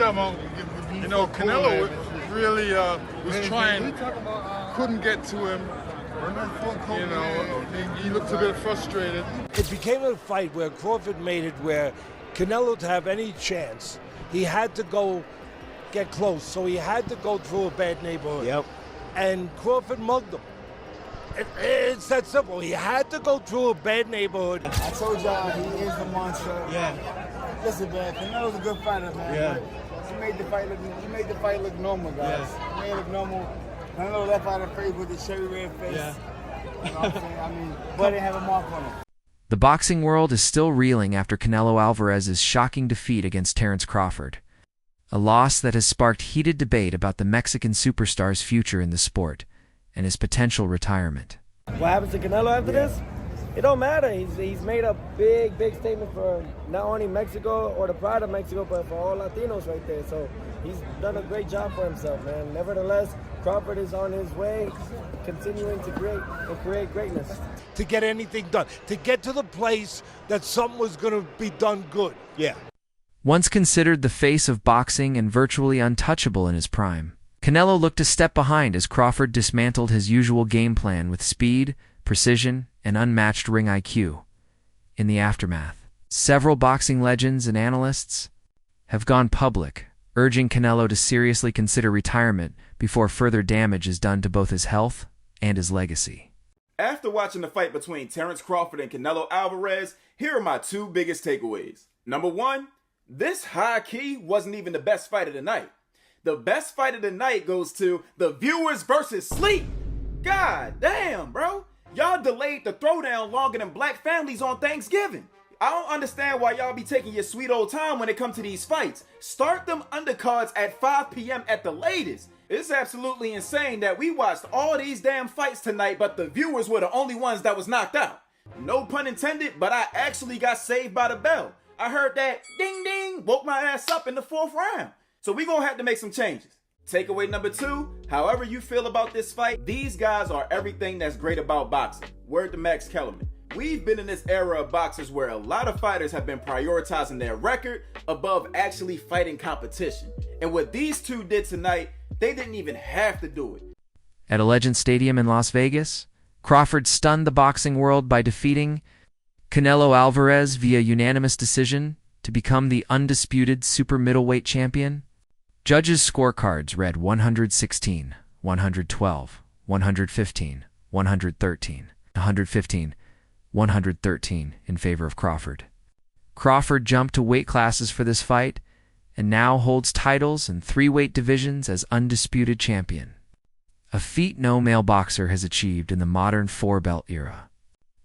You know, Canelo really was trying, couldn't get to him. You know, he looked a bit frustrated. It became a fight where Crawford made it where Canelo, to have any chance, he had to go get close. So he had to go through a bad neighborhood. Yep. And Crawford mugged him. It's that simple. He had to go through a bad neighborhood. I told y'all he is the monster. Yeah. Listen, man, Canelo's a good fighter, man. Yeah. He made the fight look normal, guys. Yeah. He made it look normal. Canelo left out of face with the cherry red face. Yeah. You know what I'm saying? I mean, but they have a mark on him. The boxing world is still reeling after Canelo Alvarez's shocking defeat against Terence Crawford, a loss that has sparked heated debate about the Mexican superstar's future in the sport and his potential retirement. What happens to Canelo after this? It don't matter. He's made a big statement for not only Mexico or the pride of Mexico, but for all Latinos right there. So he's done a great job for himself, man. Nevertheless, Crawford is on his way, continuing to create greatness. To get anything done, to get to the place that something was going to be done good. Yeah. Once considered the face of boxing and virtually untouchable in his prime, Canelo looked a step behind as Crawford dismantled his usual game plan with speed, precision, and unmatched ring IQ. In the aftermath, several boxing legends and analysts have gone public, urging Canelo to seriously consider retirement before further damage is done to both his health and his legacy. After watching the fight between Terence Crawford and Canelo Alvarez, here are my two biggest takeaways. Number one, this high-key wasn't even the best fight of the night. The best fight of the night goes to the viewers versus sleep. God damn, bro. Y'all delayed the throwdown longer than black families on Thanksgiving. I don't understand why y'all be taking your sweet old time when it comes to these fights. Start them undercards at 5 p.m. at the latest. It's absolutely insane that we watched all these damn fights tonight, but the viewers were the only ones that was knocked out. No pun intended, but I actually got saved by the bell. I heard that ding ding, woke my ass up in the 4th round. So we gonna have to make some changes. Takeaway number 2, however you feel about this fight, these guys are everything that's great about boxing. Word to Max Kellerman. We've been in this era of boxers where a lot of fighters have been prioritizing their record above actually fighting competition. And what these two did tonight, they didn't even have to do it. At Allegiant Stadium in Las Vegas, Crawford stunned the boxing world by defeating Canelo Alvarez via unanimous decision to become the undisputed super middleweight champion. Judges' scorecards read 116, 112, 115, 113, 115, 113 in favor of Crawford. Crawford jumped to weight classes for this fight and now holds titles in 3 weight divisions as undisputed champion, a feat no male boxer has achieved in the modern 4-belt era.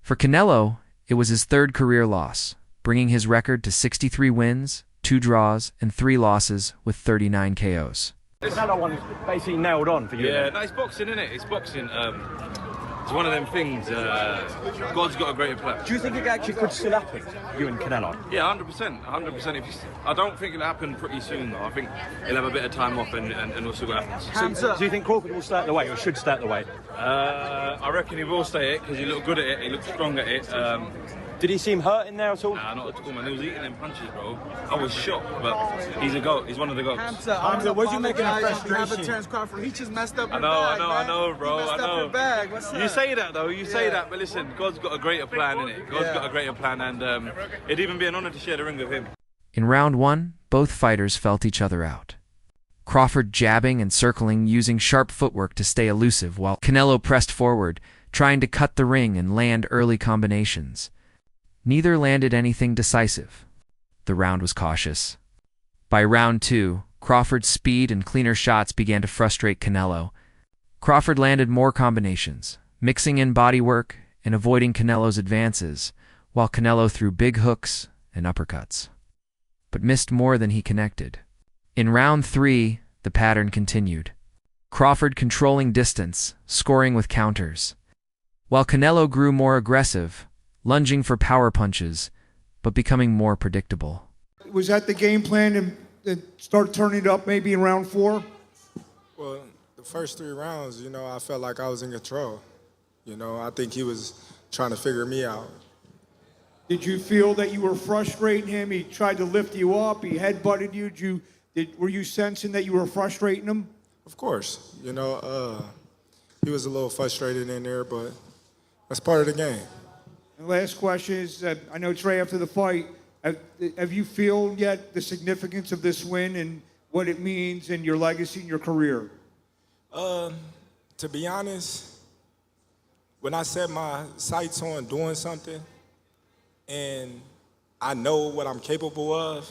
For Canelo, it was his 3rd career loss, bringing his record to 63 wins, 2 draws, and 3 losses with 39 KOs. Canelo one is basically nailed on for you. Yeah, no, it's boxing, isn't it? It's boxing. It's one of them things. God's got a greater plan. Do you think it actually could still happen, you and Canelo? Yeah, 100%. 100%. I don't think it'll happen pretty soon, though. I think he'll have a bit of time off and we'll see what happens. So, do you think Crawford will stay at the weight or should stay at the weight? I reckon he will stay it because he looked good at it. He looked strong at it. Did he seem hurt in there at all? Nah, not at all, man. He was eating them punches, bro. I was shocked, but he's a GOAT. He's one of the GOATs. Hamza, what you making of frustration? Terence Crawford, he just messed up your bag, I know, bro. He messed up your bag. What's You say that, though. You say that, but listen, God's got a greater plan, innit? God's got a greater plan, and it'd even be an honour to share the ring with him. In round 1, both fighters felt each other out. Crawford jabbing and circling using sharp footwork to stay elusive while Canelo pressed forward, trying to cut the ring and land early combinations. Neither landed anything decisive. The round was cautious. By round 2, Crawford's speed and cleaner shots began to frustrate Canelo. Crawford landed more combinations, mixing in body work and avoiding Canelo's advances, while Canelo threw big hooks and uppercuts, but missed more than he connected. In round 3, the pattern continued. Crawford controlling distance, scoring with counters, while Canelo grew more aggressive, lunging for power punches, but becoming more predictable. Was that the game plan to start turning it up maybe in round 4? Well, the first 3 rounds, I felt like I was in control. I think he was trying to figure me out. Did you feel that you were frustrating him? He tried to lift you up, he headbutted you. Did you Were you sensing that you were frustrating him? Of course. You know, he was a little frustrated in there, but that's part of the game. And the last question is, I know it's right after the fight. Have you feel yet the significance of this win and what it means in your legacy and your career? To be honest, when I set my sights on doing something and I know what I'm capable of,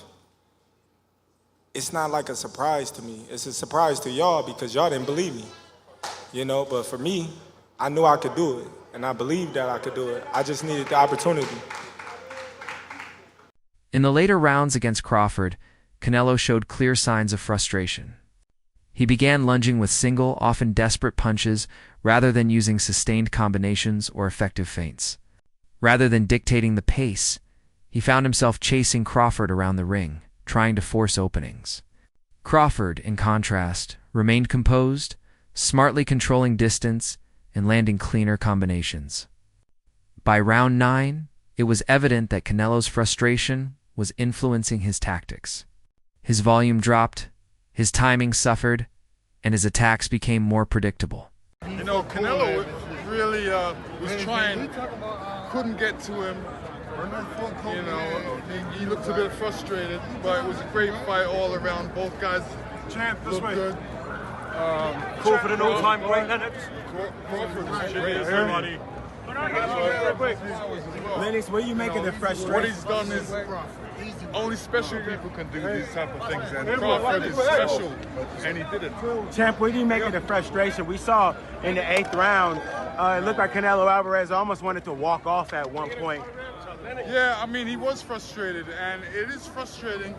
it's not like a surprise to me. It's a surprise to y'all because y'all didn't believe me, you know? But for me, I knew I could do it, and I believed that I could do it. I just needed the opportunity. In the later rounds against Crawford, Canelo showed clear signs of frustration. He began lunging with single, often desperate punches rather than using sustained combinations or effective feints. Rather than dictating the pace, he found himself chasing Crawford around the ring, trying to force openings. Crawford, in contrast, remained composed, smartly controlling distance and landing cleaner combinations. By round 9, it was evident that Canelo's frustration was influencing his tactics. His volume dropped, his timing suffered, and his attacks became more predictable. You know, Canelo really was trying, couldn't get to him. You know, he looked a bit frustrated, but it was a great fight all around. Both guys looked good. Crawford an all-time great, Lennox. Crawford was great. Lennox, what do you make of the frustration? What he's done is only special people can do these type of things, and Crawford is special, and he did it. Champ, what do you make of the frustration? We saw in the 8th round, it looked like Canelo Alvarez almost wanted to walk off at one point. Yeah, I mean, he was frustrated, and it is frustrating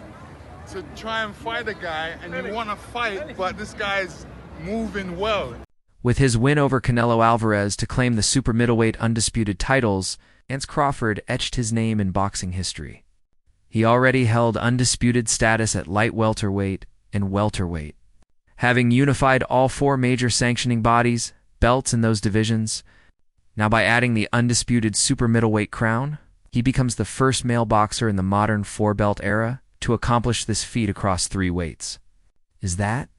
to try and fight a guy, and you want to fight, but this guy's moving well. With his win over Canelo Alvarez to claim the super middleweight undisputed titles, Terence Crawford etched his name in boxing history. He already held undisputed status at light welterweight and welterweight. Having unified all 4 major sanctioning bodies, belts in those divisions, now by adding the undisputed super middleweight crown, he becomes the first male boxer in the modern 4-belt era to accomplish this feat across 3 weights. Is that?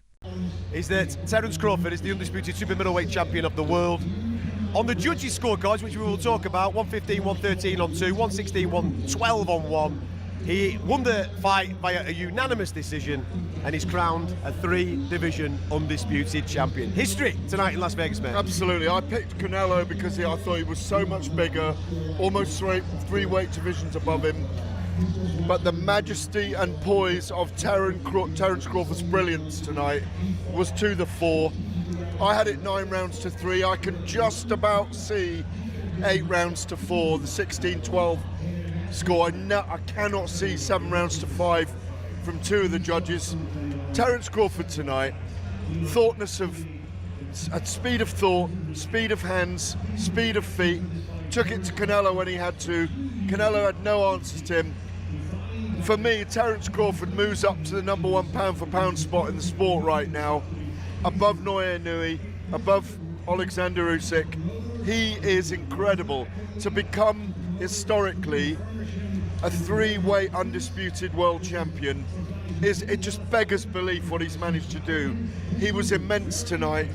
Is that Terence Crawford is the undisputed super middleweight champion of the world. On the judges' scorecards, which we will talk about, 115, 113 on 2, 116, 112 on 1. He won the fight via a unanimous decision and is crowned a 3-division undisputed champion. History tonight in Las Vegas, man. Absolutely. I picked Canelo because I thought he was so much bigger, almost 3 weight divisions above him. But the majesty and poise of Terence Crawford's brilliance tonight was to the fore. I had it 9 rounds to 3. I can just about see 8 rounds to 4, the 16-12 score. I cannot see 7 rounds to 5 from 2 of the judges. Terence Crawford tonight, at speed of thought, speed of hands, speed of feet, took it to Canelo when he had to. Canelo had no answers to him. For me, Terence Crawford moves up to the #1 pound-for-pound spot in the sport right now, above Naoya Inoue, above Alexander Usyk. He is incredible. To become, historically, a 3-weight undisputed world champion, it just beggars belief what he's managed to do. He was immense tonight.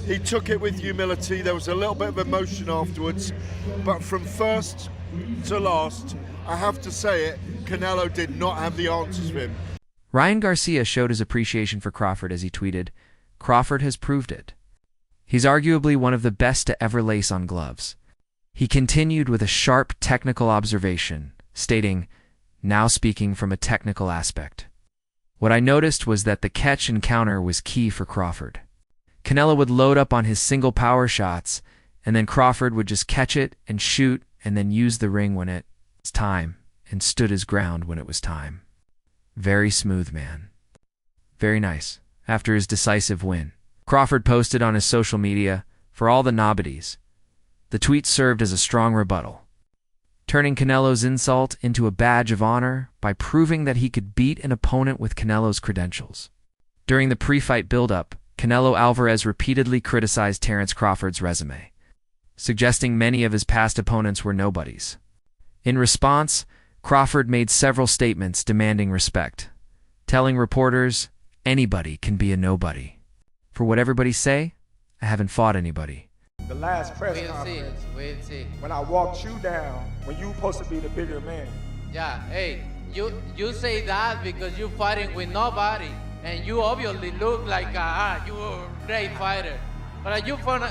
He took it with humility. There was a little bit of emotion afterwards, but from first to last, I have to say it, Canelo did not have the answers for him. Ryan Garcia showed his appreciation for Crawford as he tweeted, "Crawford has proved it. He's arguably one of the best to ever lace on gloves." He continued with a sharp technical observation, stating, "Now speaking from a technical aspect. What I noticed was that the catch and counter was key for Crawford. Canelo would load up on his single power shots, and then Crawford would just catch it and shoot and then use the ring when it's time, and stood his ground when it was time. Very smooth, man. Very nice." After his decisive win, Crawford posted on his social media, "For all the nobbities." The tweet served as a strong rebuttal, turning Canelo's insult into a badge of honor by proving that he could beat an opponent with Canelo's credentials. During the pre-fight build-up, Canelo Alvarez repeatedly criticized Terence Crawford's resume, suggesting many of his past opponents were nobodies. In response, Crawford made several statements demanding respect, telling reporters, Anybody can be a nobody. For what everybody say, I haven't fought anybody. The last press conference, when I walked you down, when you supposed to be the bigger man. Yeah, hey, you say that because you're fighting with nobody, and you obviously look like you're a great fighter. But you find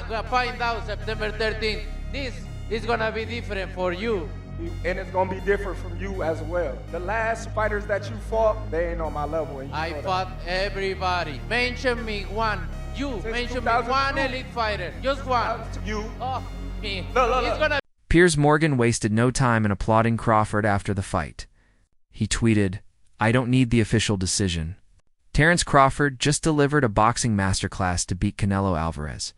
out September 13th, this is gonna be different for you. And it's gonna be different from you as well. The last fighters that you fought, they ain't on my level. And I fought everybody. Mention me one. You mention me one elite fighter. Just one. You. Oh, me. Look. Piers Morgan wasted no time in applauding Crawford after the fight. He tweeted, "I don't need the official decision." Terence Crawford just delivered a boxing masterclass to beat Canelo Alvarez.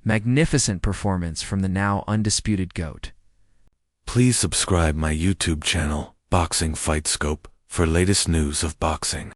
Magnificent performance from the now undisputed GOAT. Please subscribe my YouTube channel, Boxing Fight Scope, for latest news of boxing.